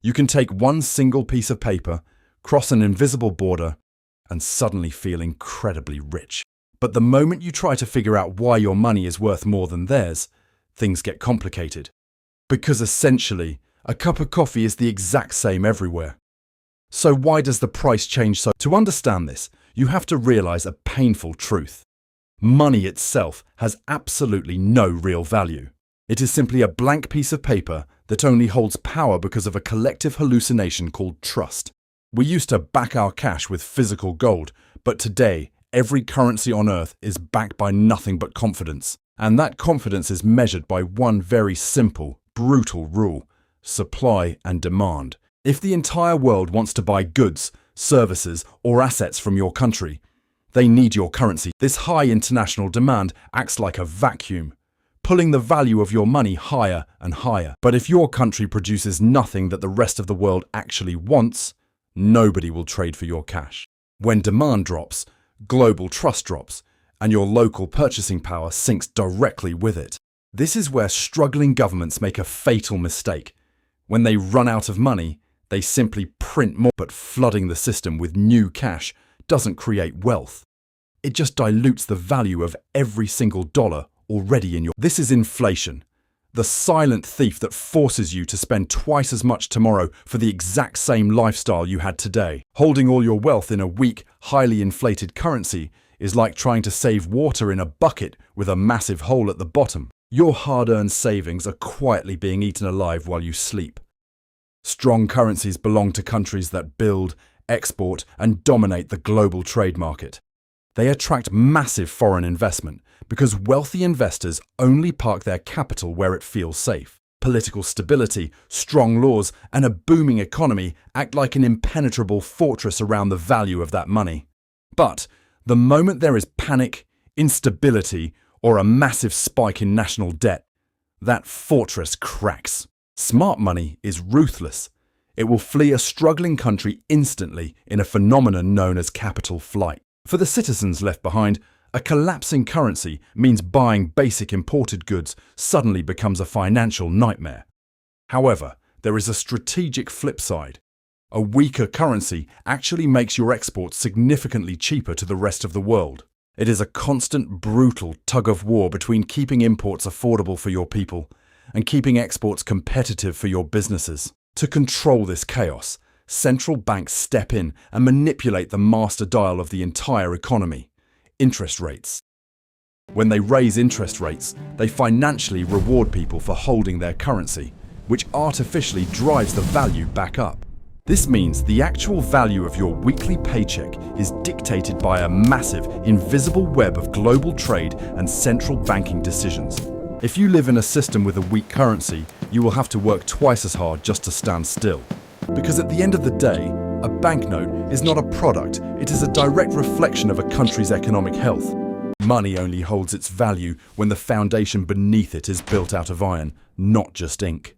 You can take one single piece of paper, cross an invisible border, and suddenly feel incredibly rich. But the moment you try to figure out why your money is worth more than theirs, things get complicated. Because essentially, a cup of coffee is the exact same everywhere. So why does the price change so? To understand this, you have to realize a painful truth. Money itself has absolutely no real value. It is simply a blank piece of paper that only holds power because of a collective hallucination called trust. We used to back our cash with physical gold, but today, every currency on earth is backed by nothing but confidence. And that confidence is measured by one very simple, brutal rule: supply and demand. If the entire world wants to buy goods, services, or assets from your country, they need your currency. This high international demand acts like a vacuum, pulling the value of your money higher and higher. But if your country produces nothing that the rest of the world actually wants, nobody will trade for your cash. When demand drops, global trust drops, and your local purchasing power sinks directly with it. This is where struggling governments make a fatal mistake. When they run out of money, they simply print more, but flooding the system with new cash doesn't create wealth. It just dilutes the value of every single dollar already in your... This is inflation, the silent thief that forces you to spend twice as much tomorrow for the exact same lifestyle you had today. Holding all your wealth in a weak, highly inflated currency is like trying to save water in a bucket with a massive hole at the bottom. Your hard-earned savings are quietly being eaten alive while you sleep. Strong currencies belong to countries that build, export, and dominate the global trade market. They attract massive foreign investment because wealthy investors only park their capital where it feels safe. Political stability, strong laws, and a booming economy act like an impenetrable fortress around the value of that money. But the moment there is panic, instability, or a massive spike in national debt, that fortress cracks. Smart money is ruthless. It will flee a struggling country instantly in a phenomenon known as capital flight. For the citizens left behind, a collapsing currency means buying basic imported goods suddenly becomes a financial nightmare. However, there is a strategic flip side. A weaker currency actually makes your exports significantly cheaper to the rest of the world. It is a constant, brutal tug-of-war between keeping imports affordable for your people and keeping exports competitive for your businesses. To control this chaos, central banks step in and manipulate the master dial of the entire economy: interest rates. When they raise interest rates, they financially reward people for holding their currency, which artificially drives the value back up. This means the actual value of your weekly paycheck is dictated by a massive, invisible web of global trade and central banking decisions. If you live in a system with a weak currency, you will have to work twice as hard just to stand still. Because at the end of the day, a banknote is not a product, it is a direct reflection of a country's economic health. Money only holds its value when the foundation beneath it is built out of iron, not just ink.